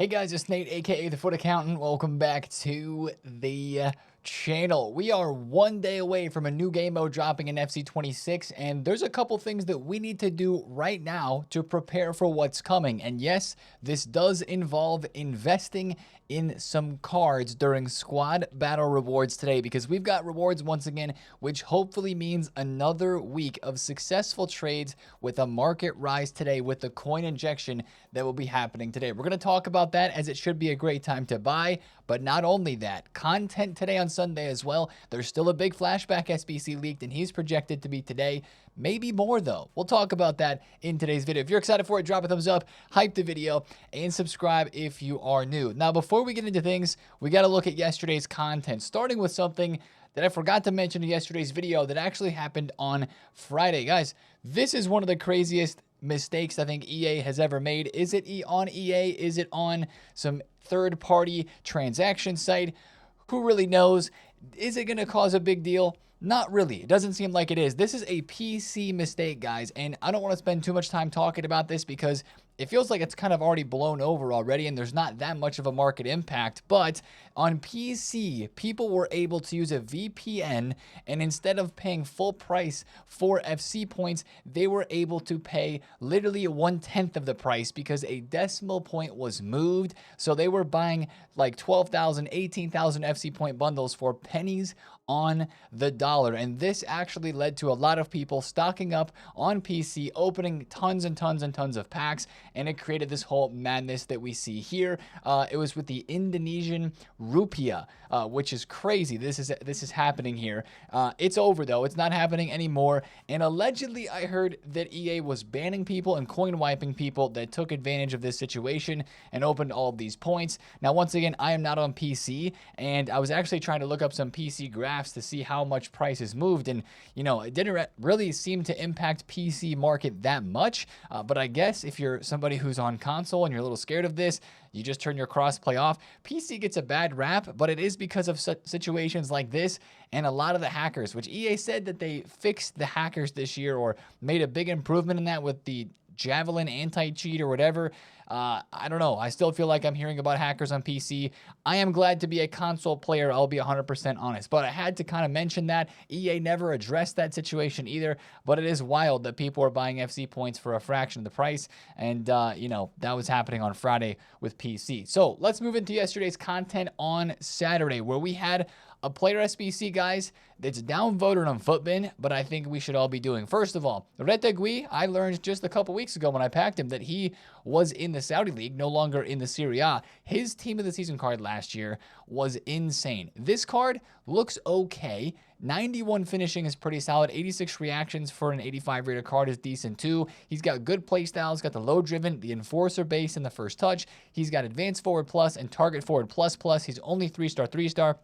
Hey guys, it's Nate, aka TheFutAccountant. Welcome back to the channel. We are one day away from a new game mode dropping in FC26, and there's a couple things that we need to do right now to prepare for what's coming. And yes, this does involve investing in some cards during squad battle rewards today, because we've got rewards once again, which hopefully means another week of successful trades with a market rise today with the coin injection that will be happening today. We're going to talk about that, as it should be a great time to buy. But not only that, content today on Sunday as well. There's still a big flashback SBC leaked, and he's projected to be today. Maybe more though. We'll talk about that in today's video. If you're excited for it, drop a thumbs up, hype the video, and subscribe if you are new. Now, before we get into things, we got to look at yesterday's content, starting with something that I forgot to mention in yesterday's video that actually happened on Friday. Guys, this is one of the craziest mistakes I think EA has ever made. Is it on EA? Is it on some third-party transaction site? Who really knows? Is it going to cause a big deal? Not really. It doesn't seem like it is. This is a PC mistake, guys, and I don't want to spend too much time talking about this because it feels like it's kind of already blown over already, and there's not that much of a market impact. But on PC, people were able to use a VPN, and instead of paying full price for FC points, they were able to pay literally 1/10 of the price because a decimal point was moved. So they were buying like 12,000, 18,000 FC point bundles for pennies on the dollar. And this actually led to a lot of people stocking up on PC, opening tons and tons and tons of packs, and it created this whole madness that we see here. It was with the Indonesian rupiah, which is crazy. This is happening here. It's over though. It's not happening anymore. And allegedly, I heard that EA was banning people and coin wiping people that took advantage of this situation and opened all of these points. Now, once again, I am not on PC, and I was actually trying to look up some PC graphs to see how much prices moved, and it didn't really seem to impact PC market that much. But I guess if you're somebody who's on console and you're a little scared of this, you just turn your crossplay off. PC gets a bad rap, but it is because of situations like this and a lot of the hackers, which EA said that they fixed the hackers this year or made a big improvement in that with the Javelin anti-cheat or whatever. I don't know. I still feel like I'm hearing about hackers on PC. I am glad to be a console player. I'll be 100% honest, but I had to kind of mention that. EA never addressed that situation either, but it is wild that people are buying FC points for a fraction of the price. And, that was happening on Friday with PC. So let's move into yesterday's content on Saturday, where we had a player SBC, guys, that's downvoted on Footbin, but I think we should all be doing. First of all, Retegui, I learned just a couple weeks ago when I packed him that he was in the Saudi League, no longer in the Serie A. His team of the season card last year was insane. This card looks okay. 91 finishing is pretty solid. 86 reactions for an 85 rated card is decent too. He's got good play styles, got the low driven, the enforcer base in the first touch. He's got advanced forward plus and target forward plus plus. He's only 3-star.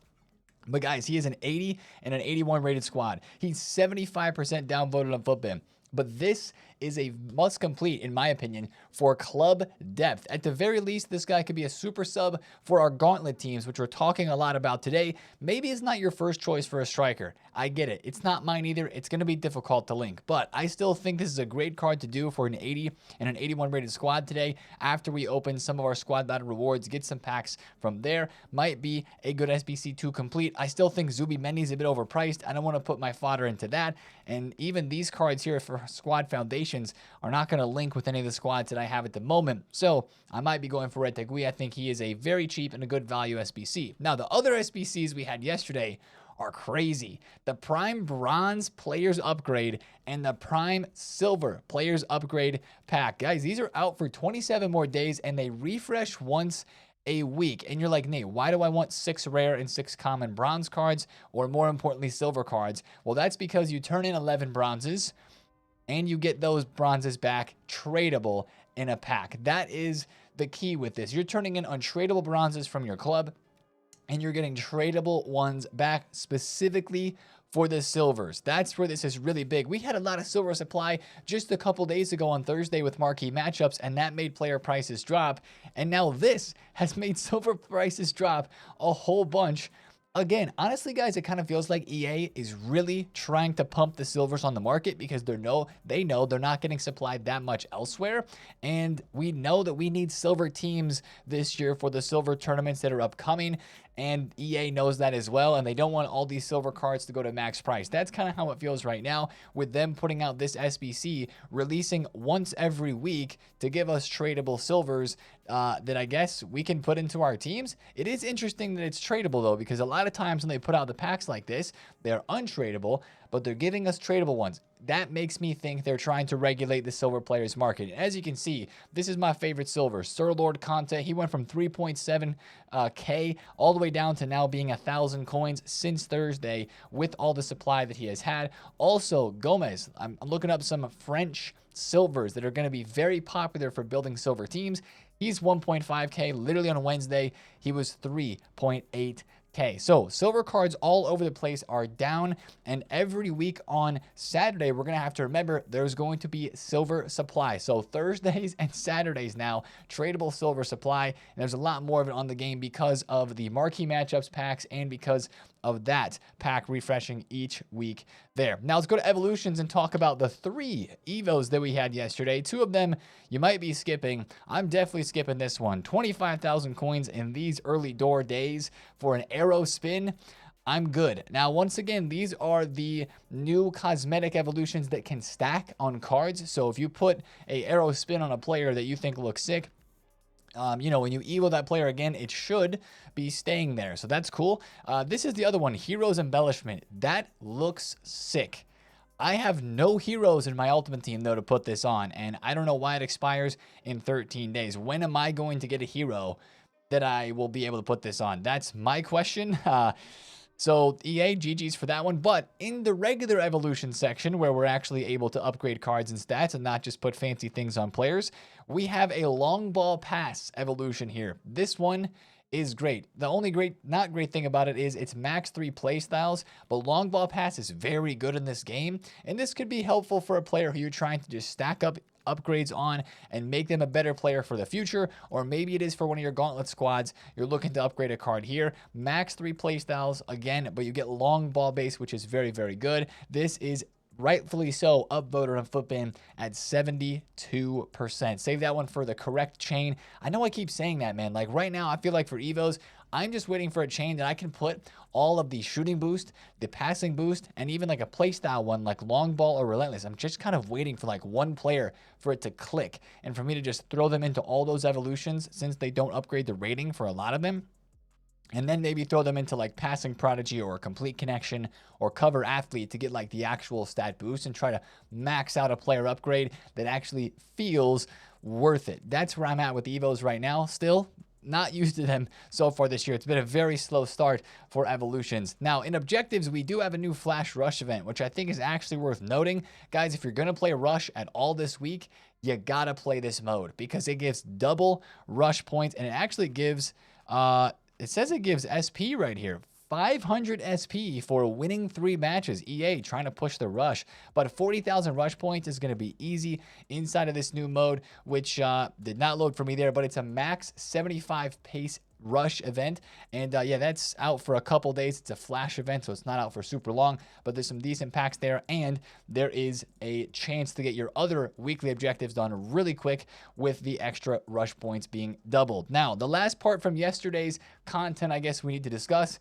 But guys, he is an 80 and an 81 rated squad. He's 75% downvoted on Footbin. But this is a must complete, in my opinion, for club depth. At the very least, this guy could be a super sub for our gauntlet teams, which we're talking a lot about today. Maybe it's not your first choice for a striker. I get it. It's not mine either. It's going to be difficult to link. But I still think this is a great card to do for an 80 and an 81 rated squad today. After we open some of our squad battle rewards, get some packs from there. Might be a good SBC to complete. I still think Zubimendi is a bit overpriced. I don't want to put my fodder into that. And even these cards here for squad foundations are not going to link with any of the squads that I have at the moment. So I might be going for Retegui. I think he is a very cheap and a good value SBC. Now, the other SBCs we had yesterday are crazy. The Prime Bronze Players Upgrade and the Prime Silver Players Upgrade pack. Guys, these are out for 27 more days, and they refresh once a week. And you're like, Nate, why do I want 6 rare and 6 common bronze cards, or more importantly, silver cards? Well, that's because you turn in 11 bronzes, and you get those bronzes back tradable in a pack. That is the key with this. You're turning in untradeable bronzes from your club, and you're getting tradable ones back specifically for the silvers. That's where this is really big. We had a lot of silver supply just a couple days ago on Thursday with marquee matchups, and that made player prices drop. And now this has made silver prices drop a whole bunch Again, honestly, guys, it kind of feels like EA is really trying to pump the silvers on the market because they know they're not getting supplied that much elsewhere. And we know that we need silver teams this year for the silver tournaments that are upcoming. And EA knows that as well. And they don't want all these silver cards to go to max price. That's kind of how it feels right now with them putting out this SBC, releasing once every week to give us tradable silvers that I guess we can put into our teams. It is interesting that it's tradable though, because a lot of times when they put out the packs like this, they're untradeable, but they're giving us tradable ones. That makes me think they're trying to regulate the silver players market. And as you can see, this is my favorite silver, Sir Lord Conte. He went from 3.7K all the way down to now being 1,000 coins since Thursday with all the supply that he has had. Also, Gomez, I'm looking up some French silvers that are going to be very popular for building silver teams. He's 1.5K. Literally on Wednesday, he was 3.8K. So silver cards all over the place are down, and every week on Saturday, we're going to have to remember there's going to be silver supply. So Thursdays and Saturdays now, tradable silver supply, and there's a lot more of it on the game because of the marquee matchups packs and because of that pack refreshing each week there. Now let's go to evolutions and talk about the 3 evos that we had yesterday. 2 of them you might be skipping. I'm definitely skipping this one. 25,000 coins in these early door days for an arrow spin. I'm good. Now, once again, these are the new cosmetic evolutions that can stack on cards. So if you put a arrow spin on a player that you think looks sick, when you evo that player again, it should be staying there. So that's cool. This is the other one, Heroes Embellishment. That looks sick. I have no heroes in my ultimate team, though, to put this on, and I don't know why it expires in 13 days. When am I going to get a hero that I will be able to put this on? That's my question. So EA, GG's for that one. But in the regular evolution section, where we're actually able to upgrade cards and stats and not just put fancy things on players, we have a long ball pass evolution here. This one is great. The only not great thing about it is it's max 3 playstyles, but long ball pass is very good in this game, and this could be helpful for a player who you're trying to just stack up upgrades on and make them a better player for the future, or maybe it is for one of your gauntlet squads. You're looking to upgrade a card here. Max 3 playstyles again, but you get long ball base, which is very, very good. This is rightfully so upvoted on Futbin at 72%. Save that one for the correct chain. I know I keep saying that, man. Like right now, I feel like for Evos, I'm just waiting for a chain that I can put all of the shooting boost, the passing boost, and even like a playstyle one like long ball or relentless. I'm just kind of waiting for like one player for it to click and for me to just throw them into all those evolutions since they don't upgrade the rating for a lot of them. And then maybe throw them into like passing prodigy or complete connection or cover athlete to get like the actual stat boost and try to max out a player upgrade that actually feels worth it. That's where I'm at with Evos right now. Still not used to them so far this year. It's been a very slow start for evolutions. Now in objectives, we do have a new flash rush event, which I think is actually worth noting. Guys, if you're going to play rush at all this week, you got to play this mode because it gives double rush points, and it actually gives it says it gives SP right here. 500 SP for winning 3 matches. EA trying to push the rush. But 40,000 rush points is going to be easy inside of this new mode, which did not load for me there. But it's a max 75 pace rush event. And yeah, that's out for a couple days. It's a flash event, so it's not out for super long. But there's some decent packs there. And there is a chance to get your other weekly objectives done really quick with the extra rush points being doubled. Now, the last part from yesterday's content I guess we need to discuss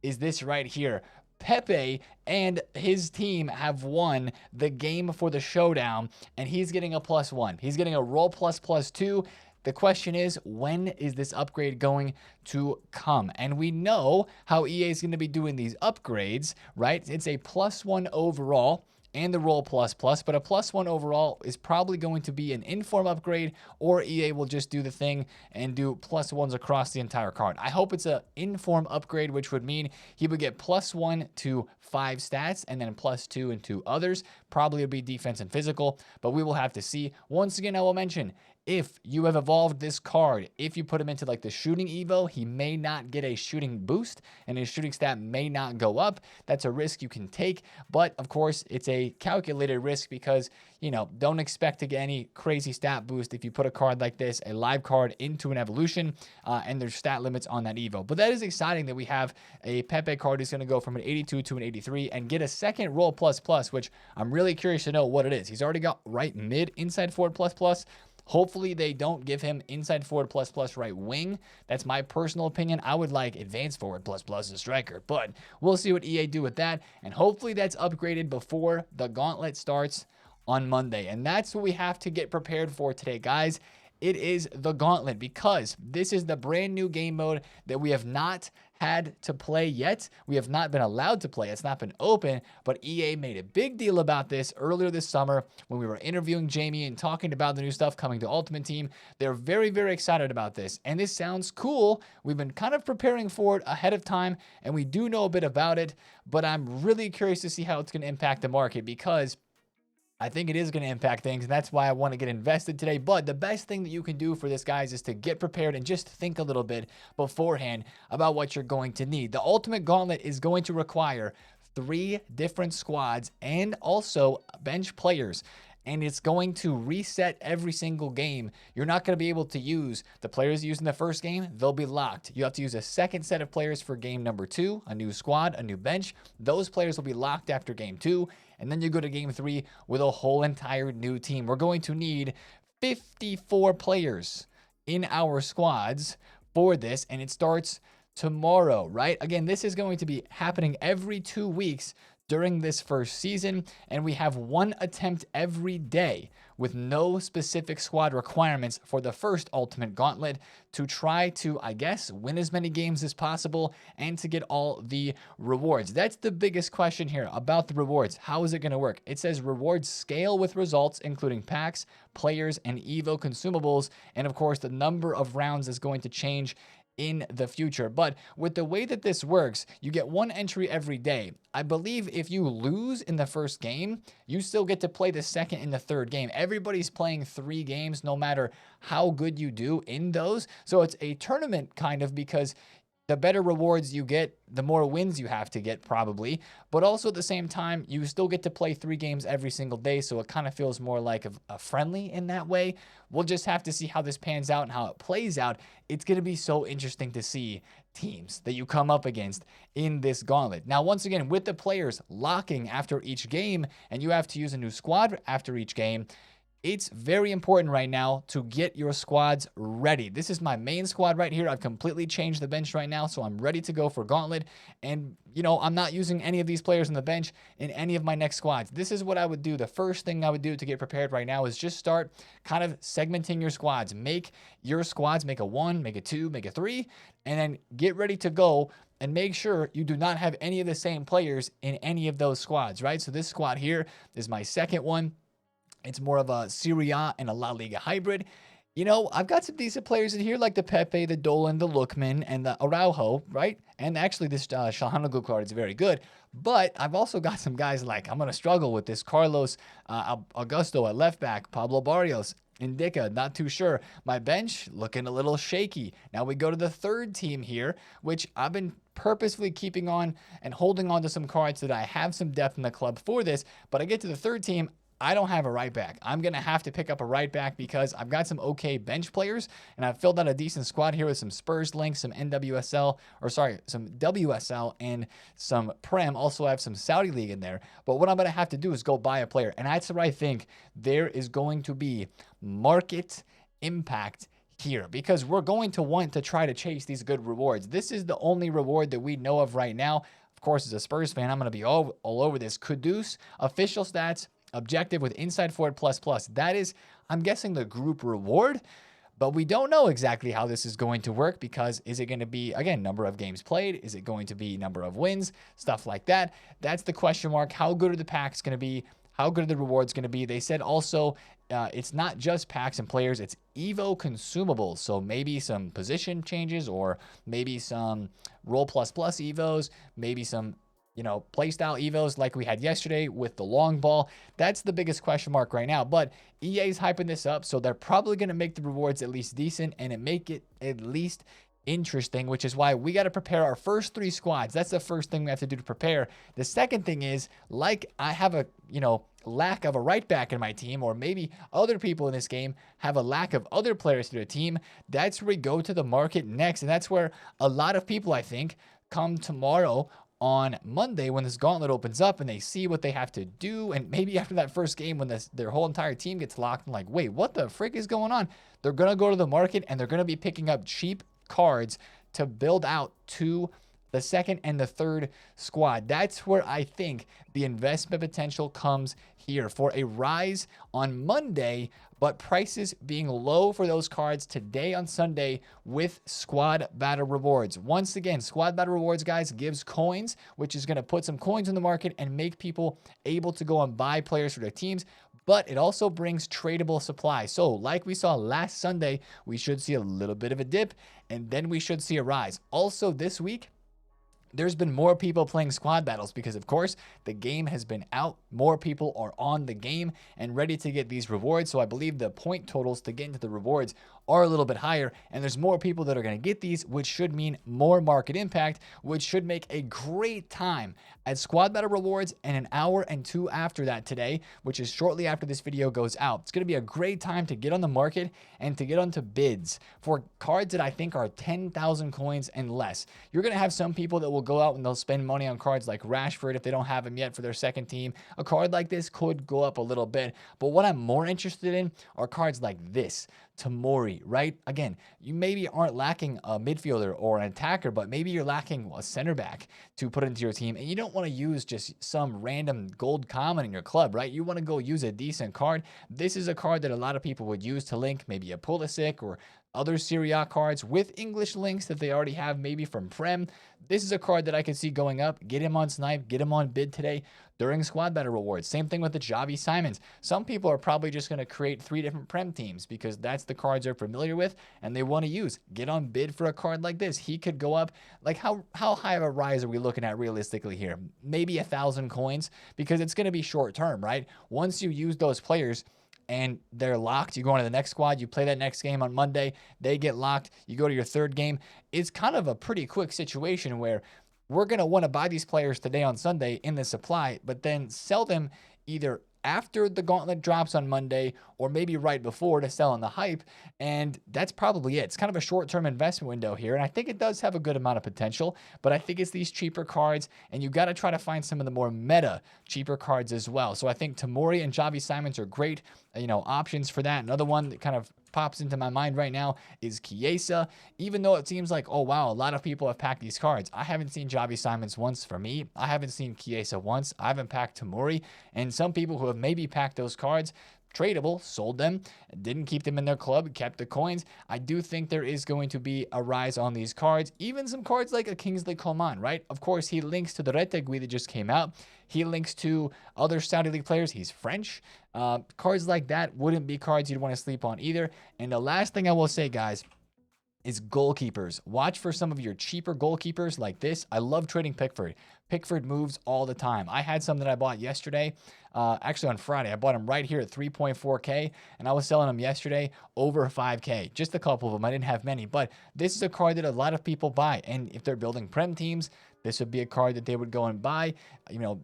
is this right here. Pepe and his team have won the game for the showdown, and he's getting a +1. He's getting a roll ++2. The question is, when is this upgrade going to come? And we know how EA is going to be doing these upgrades, right? It's a +1 overall and the roll ++, but a +1 overall is probably going to be an inform upgrade, or EA will just do the thing and do +1s across the entire card. I hope it's a inform upgrade, which would mean he would get +1 to 5 stats and then +2 and 2 others. Probably would be defense and physical, but we will have to see. Once again, I will mention, if you have evolved this card, if you put him into like the shooting evo, he may not get a shooting boost and his shooting stat may not go up. That's a risk you can take. But of course, it's a calculated risk because, you know, don't expect to get any crazy stat boost if you put a card like this, a live card, into an evolution, and there's stat limits on that evo. But that is exciting that we have a Pepe card who's going to go from an 82 to an 83 and get a second roll plus plus, which I'm really curious to know what it is. He's already got right mid inside forward plus plus. Hopefully they don't give him inside forward plus plus right wing. That's my personal opinion. I would like advanced forward plus plus as striker, but we'll see what EA do with that. And hopefully that's upgraded before the gauntlet starts on Monday. And that's what we have to get prepared for today, guys. It is the gauntlet because this is the brand new game mode that we have not had to play yet. We have not been allowed to play. It's not been open, but EA made a big deal about this earlier this summer when we were interviewing Jamie and talking about the new stuff coming to Ultimate Team. They're very, very excited about this, and this sounds cool. We've been kind of preparing for it ahead of time, and we do know a bit about it, but I'm really curious to see how it's going to impact the market because I think it is going to impact things, and that's why I want to get invested today. But the best thing that you can do for this, guys, is to get prepared and just think a little bit beforehand about what you're going to need. The Ultimate Gauntlet is going to require 3 different squads and also bench players. And it's going to reset every single game. You're not going to be able to use the players you used in the first game. They'll be locked. You have to use a second set of players for game number 2, a new squad, a new bench. Those players will be locked after game 2. And then you go to game 3 with a whole entire new team. We're going to need 54 players in our squads for this. And it starts tomorrow, right? Again, this is going to be happening every 2 weeks during this first season, and we have 1 attempt every day with no specific squad requirements for the first Ultimate Gauntlet to try to, I guess, win as many games as possible and to get all the rewards. That's the biggest question here about the rewards. How is it going to work? It says rewards scale with results, including packs, players, and Evo consumables, and of course, the number of rounds is going to change in the future. But with the way that this works, you get 1 entry every day. I believe if you lose in the first game, you still get to play the second and the third game. Everybody's playing 3 games no matter how good you do in those. So it's a tournament kind of, because the better rewards you get, the more wins you have to get probably. But also at the same time, you still get to play 3 games every single day. So it kind of feels more like a friendly in that way. We'll just have to see how this pans out and how it plays out. It's going to be so interesting to see teams that you come up against in this gauntlet. Now, once again, with the players locking after each game and you have to use a new squad after each game, it's very important right now to get your squads ready. This is my main squad right here. I've completely changed the bench right now, so I'm ready to go for Gauntlet. And, you know, I'm not using any of these players on the bench in any of my next squads. This is what I would do. The first thing I would do to get prepared right now is just start kind of segmenting your squads. Make your squads, make a 1, make a 2, make a 3, and then get ready to go. And make sure you do not have any of the same players in any of those squads, right? So this squad here is my second one. It's more of a Serie A and a La Liga hybrid. You know, I've got some decent players in here like the Pepe, the Dolan, the Lookman, and the Araujo, right? And actually this Shahanoglu card is very good. But I've also got some guys like, I'm going to struggle with this Carlos Augusto at left back, Pablo Barrios, Indica, not too sure. My bench looking a little shaky. Now we go to the third team here, which I've been purposefully keeping on and holding on to some cards so that I have some depth in the club for this. But I get to the third team, I don't have a right back. I'm going to have to pick up a right back because I've got some okay bench players, and I've filled out a decent squad here with some Spurs links, some NWSL, or sorry, some WSL and some Prem. Also have some Saudi League in there. But what I'm going to have to do is go buy a player, and that's where I think there is going to be market impact here, because we're going to want to try to chase these good rewards. This is the only reward that we know of right now. Of course, as a Spurs fan, I'm going to be all over this. Kudus, official stats, objective with inside forward plus plus. That is, I'm guessing, the group reward, but we don't know exactly how this is going to work, because is it going to be, again, number of games played? Is it going to be number of wins? Stuff like that. That's the question mark. How good are the packs going to be? How good are the rewards going to be? They said also it's not just packs and players, it's Evo consumables. So maybe some position changes, or maybe some roll plus plus Evos, maybe some playstyle evos like we had yesterday with the long ball. That's the biggest question mark right now. But EA's hyping this up, so they're probably going to make the rewards at least decent and make it at least interesting, which is why we got to prepare our first 3 squads. That's the first thing we have to do to prepare. The second thing is, like, I have a lack of a right back in my team, or maybe other people in this game have a lack of other players to their team. That's where we go to the market next, and that's where a lot of people, I think, come tomorrow on Monday when this gauntlet opens up and they see what they have to do. And maybe after that first game when their whole entire team gets locked and like, wait, what the frick is going on? They're going to go to the market and they're going to be picking up cheap cards to build out to the second and the third squad. That's where I think the investment potential comes here for a rise on Monday, but prices being low for those cards today on Sunday with squad battle rewards. Once again, squad battle rewards, guys, gives coins, which is going to put some coins in the market and make people able to go and buy players for their teams. But it also brings tradable supply. So like we saw last Sunday, we should see a little bit of a dip and then we should see a rise. Also this week, there's been more people playing squad battles because, of course, the game has been out. More people are on the game and ready to get these rewards. So I believe the point totals to get into the rewards are a little bit higher, and there's more people that are going to get these, which should mean more market impact, which should make a great time at squad battle rewards and an hour and 2 after that today, which is shortly after this video goes out. It's going to be a great time to get on the market and to get onto bids for cards that I think are 10,000 coins and less. You're going to have some people that will go out and they'll spend money on cards like Rashford if they don't have him yet for their second team. A card like this could go up a little bit, but what I'm more interested in are cards like this. Tomori, right? Again, you maybe aren't lacking a midfielder or an attacker, but maybe you're lacking a center back to put into your team, and you don't want to use just some random gold common in your club, right? You want to go use a decent card. This is a card that a lot of people would use to link maybe a Pulisic or other Serie A cards with English links that they already have, maybe from Prem. This is a card that I could see going up. Get him on Snipe, get him on bid today during squad battle rewards. Same thing with the Xavi Simons. Some people are probably just going to create 3 different Prem teams because that's the cards they're familiar with and they want to use. Get on bid for a card like this. He could go up. Like how high of a rise are we looking at realistically here? Maybe 1,000 coins because it's going to be short term, right? Once you use those players and they're locked, you go on to the next squad, you play that next game on Monday, they get locked, you go to your third game. It's kind of a pretty quick situation where we're going to want to buy these players today on Sunday in the supply, but then sell them either after the gauntlet drops on Monday or maybe right before to sell on the hype. And that's probably it. It's kind of a short-term investment window here. And I think it does have a good amount of potential, but I think it's these cheaper cards and you got to try to find some of the more meta cheaper cards as well. So I think Tomori and Xavi Simons are great, options for that. Another one that kind of pops into my mind right now is Chiesa. Even though it seems like, oh wow, a lot of people have packed these cards, I haven't seen Xavi Simons once for me. I haven't seen Chiesa once. I haven't packed Tomori. And some people who have maybe packed those cards, tradable, sold them, didn't keep them in their club, kept the coins. I do think there is going to be a rise on these cards. Even some cards like a Kingsley Coman, right? Of course, he links to the Retegui that just came out. He links to other Saudi League players. He's French. Cards like that wouldn't be cards you'd want to sleep on either. And the last thing I will say, guys, is goalkeepers. Watch for some of your cheaper goalkeepers like this. I love trading Pickford. Pickford moves all the time. I had some that I bought yesterday. Actually on Friday, I bought them right here at 3.4K and I was selling them yesterday over 5K. Just a couple of them. I didn't have many, but this is a card that a lot of people buy. And if they're building Prem teams, this would be a card that they would go and buy.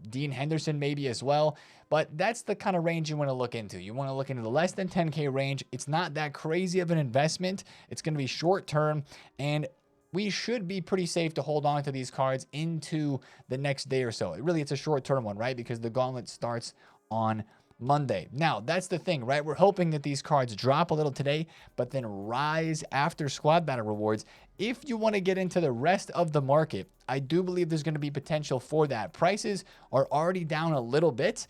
Dean Henderson maybe as well. But that's the kind of range you want to look into. You want to look into the less than 10K range. It's not that crazy of an investment. It's going to be short term, and we should be pretty safe to hold on to these cards into the next day or so. It's a short term one, right? Because the gauntlet starts on Monday. Now, that's the thing, right? We're hoping that these cards drop a little today, but then rise after squad battle rewards. If you want to get into the rest of the market, I do believe there's going to be potential for that. Prices are already down a little bit.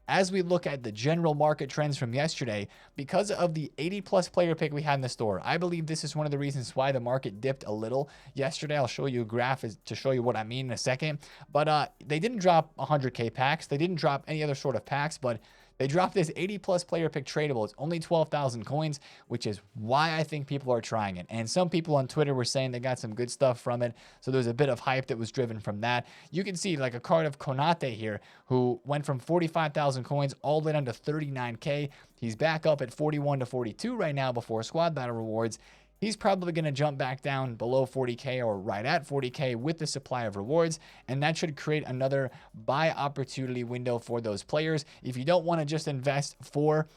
As we look at the general market trends from yesterday, because of the 80+ player pick we had in the store, I believe this is one of the reasons why the market dipped a little yesterday. I'll show you a graph to show you what I mean in a second. But they didn't drop 100K packs. They didn't drop any other sort of packs, but They dropped this 80 plus player pick tradable. It's only 12,000 coins, which is why I think people are trying it. And some people on Twitter were saying they got some good stuff from it. So there's a bit of hype that was driven from that. You can see like a card of Konate here, who went from 45,000 coins all the way down to 39K. He's back up at 41 to 42 right now before squad battle rewards. He's probably going to jump back down below 40K or right at 40K with the supply of rewards, and that should create another buy opportunity window for those players. If you don't want to just invest for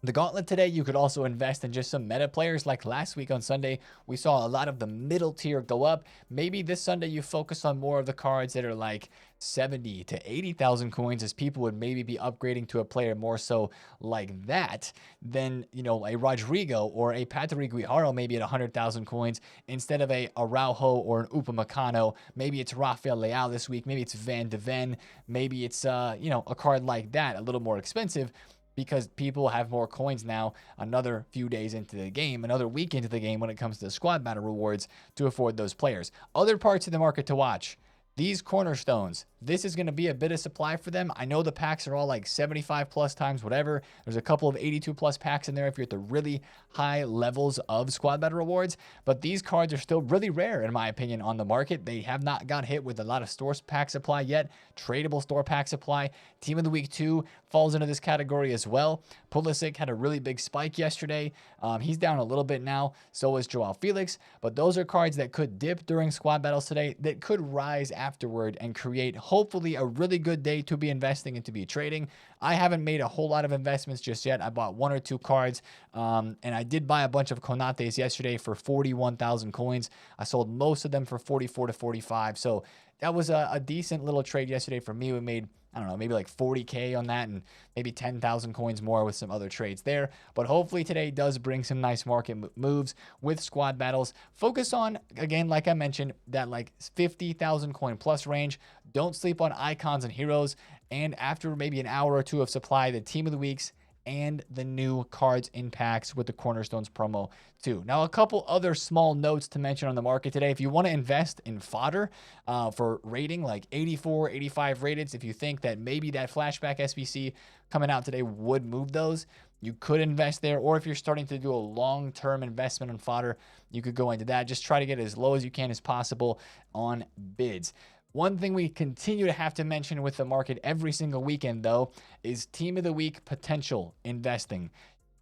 the Gauntlet today, you could also invest in just some meta players. Like last week on Sunday, we saw a lot of the middle tier go up. Maybe this Sunday you focus on more of the cards that are like 70 to 80,000 coins, as people would maybe be upgrading to a player more so like that than, you know, a Rodrigo or a Patrick Guijarro maybe at 100,000 coins instead of a Araujo or an Upamecano. Maybe it's Rafael Leao this week. Maybe it's Van de Ven. Maybe it's, you know, a card like that, a little more expensive, because people have more coins now another few days into the game, another week into the game when it comes to the squad battle rewards to afford those players. Other parts of the market to watch. These cornerstones, this is going to be a bit of supply for them. I know the packs are all like 75 plus times whatever. There's a couple of 82 plus packs in there if you're at the really high levels of squad battle rewards. But these cards are still really rare, in my opinion, on the market. They have not got hit with a lot of store pack supply yet. Tradable store pack supply. Team of the Week 2 falls into this category as well. Pulisic had a really big spike yesterday. He's down a little bit now. So is Joao Felix. But those are cards that could dip during squad battles today, that could rise afterward and create hopefully a really good day to be investing and to be trading. I haven't made a whole lot of investments just yet. I bought 1 or 2 cards, and I did buy a bunch of Konates yesterday for 41,000 coins. I sold most of them for 44 to 45. So that was a decent little trade yesterday for me. We made, I don't know, maybe like 40K on that and maybe 10,000 coins more with some other trades there. But hopefully today does bring some nice market moves with squad battles. Focus on, again, like I mentioned, that like 50,000 coin plus range. Don't sleep on icons and heroes. And after maybe an hour or two of supply, the team of the weeks and the new cards in packs with the Cornerstones promo too. Now, a couple other small notes to mention on the market today. If you want to invest in fodder for rating, like 84, 85 rated, if you think that maybe that flashback SBC coming out today would move those, you could invest there. Or if you're starting to do a long-term investment on fodder, you could go into that. Just try to get as low as you can as possible on bids. One thing we continue to have to mention with the market every single weekend, though, is Team of the Week potential investing.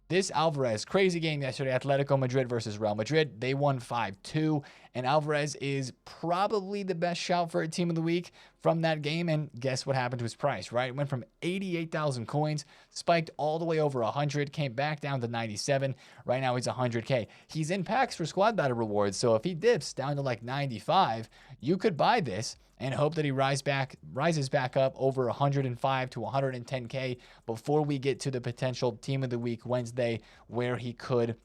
This Alvarez, crazy game yesterday, Atletico Madrid versus Real Madrid. They won 5-2, and Alvarez is probably the best shout for a Team of the Week from that game. And guess what happened to his price, right? It went from 88,000 coins, spiked all the way over 100, came back down to 97. Right now he's 100K. He's in packs for squad battle rewards, so if he dips down to like 95, you could buy this and hope that he rises back up over 105 to 110K before we get to the potential Team of the Week Wednesday, where he could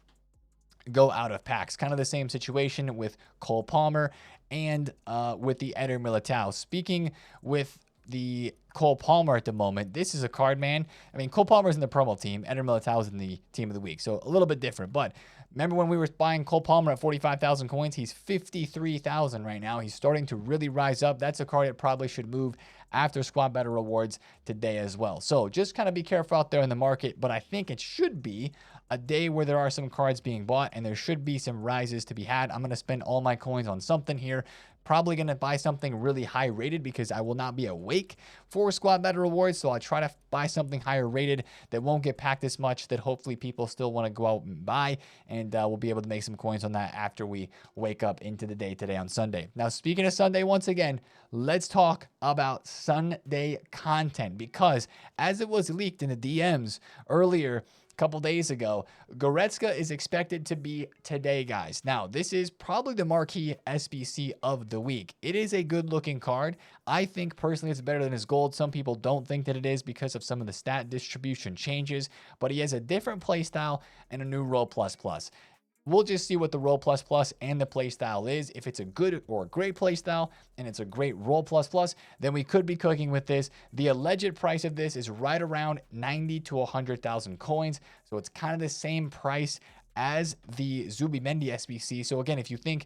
go out of packs. Kind of the same situation with Cole Palmer and with the Eder Militao. Speaking with the Cole Palmer at the moment, this is a card, man. I mean, Cole Palmer's in the promo team. Eder Militao is in the Team of the Week, so a little bit different. But remember when we were buying Cole Palmer at 45,000 coins? He's 53,000 right now. He's starting to really rise up. That's a card that probably should move after squad battle rewards today as well. So just kind of be careful out there in the market, but I think it should be a day where there are some cards being bought and there should be some rises to be had. I'm going to spend all my coins on something here. Probably going to buy something really high rated because I will not be awake for squad battle rewards. So I'll try to buy something higher rated that won't get packed as much, that hopefully people still want to go out and buy. And we'll be able to make some coins on that after we wake up into the day today on Sunday. Now, speaking of Sunday, once again, let's talk about Sunday content, because as it was leaked in the DMs earlier, couple days ago, Goretzka is expected to be today, guys. Now, this is probably the marquee SBC of the week. It is a good looking card. I think personally it's better than his gold. Some people don't think that it is because of some of the stat distribution changes, but he has a different play style and a new role plus plus. We'll just see what the role plus plus and the play style is. If it's a good or a great play style and it's a great role plus plus, then we could be cooking with this. The alleged price of this is right around 90 to 100,000 coins. So it's kind of the same price as the Zubimendi SBC. So again, if you think,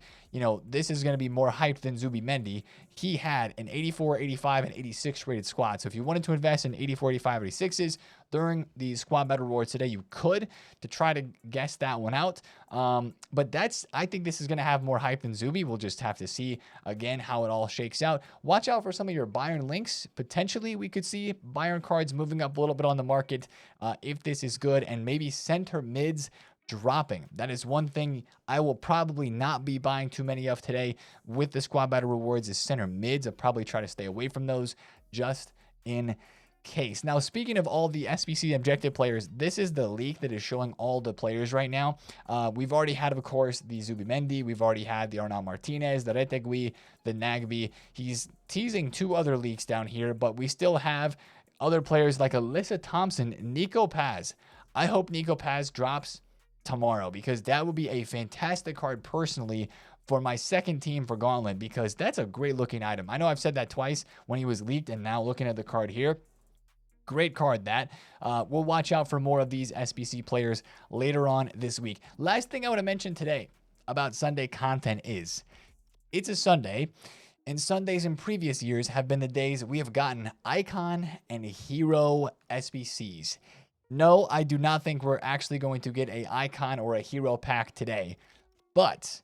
this is going to be more hyped than Zubimendi, he had an 84, 85, and 86 rated squad. So if you wanted to invest in 84, 85, 86s during the squad battle rewards today, you could, to try to guess that one out. But I think this is going to have more hype than Zubi. We'll just have to see again how it all shakes out. Watch out for some of your Bayern links. Potentially we could see Bayern cards moving up a little bit on the market if this is good, and maybe center mids dropping. That is one thing I will probably not be buying too many of today with the squad battle rewards, is center mids. I'll probably try to stay away from those just in case. Now, speaking of all the SBC objective players, this is the leak that is showing all the players right now. We've already had, of course, the Zubimendi. We've already had the Arnau Martinez, the Retegui, the Nagby. He's teasing 2 other leaks down here, but we still have other players like Alyssa Thompson, Nico Paz. I hope Nico Paz drops tomorrow, because that would be a fantastic card personally for my second team for Gauntlet, because that's a great looking item. I know I've said that twice when he was leaked, and now looking at the card here, great card that. We'll watch out for more of these SBC players later on this week. Last thing I want to mention today about Sunday content is it's a Sunday, and Sundays in previous years have been the days we have gotten icon and hero SBCs. No, I do not think we're actually going to get a icon or a hero pack today, but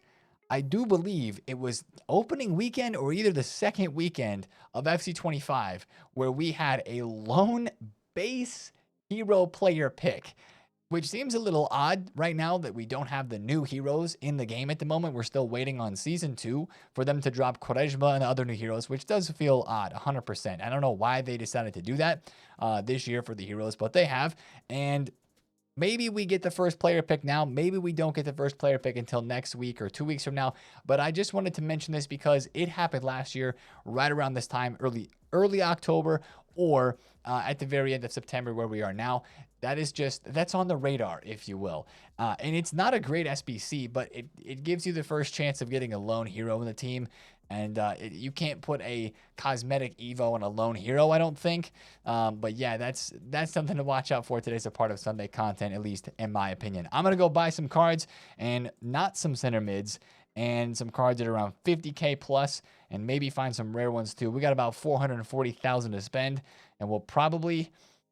I do believe it was opening weekend or either the second weekend of FC25 where we had a lone base hero player pick, which seems a little odd right now that we don't have the new heroes in the game at the moment. We're still waiting on Season 2 for them to drop Quaresma and other new heroes, which does feel odd, 100%. I don't know why they decided to do that this year for the heroes, but they have. And maybe we get the first player pick now. Maybe we don't get the first player pick until next week or 2 weeks from now. But I just wanted to mention this because it happened last year right around this time, early October, or at the very end of September where we are now. That's on the radar, if you will. And it's not a great SBC, but it gives you the first chance of getting a lone hero in the team. And you can't put a cosmetic Evo on a lone hero, I don't think. But yeah, that's something to watch out for today as a part of Sunday content, at least in my opinion. I'm going to go buy some cards, and not some center mids, and some cards at around 50K plus, and maybe find some rare ones too. We got about 440,000 to spend, and we'll probably,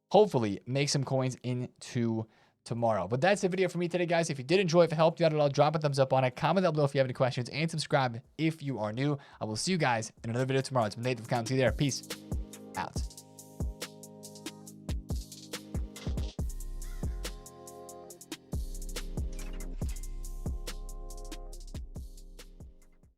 hopefully, make some coins into tomorrow. But that's the video for me today, guys. If you did enjoy, if it helped you out at all, drop a thumbs up on it. Comment down below if you have any questions, and subscribe if you are new. I will see you guys in another video tomorrow. It's been TheFutAccountant. See you there. Peace out.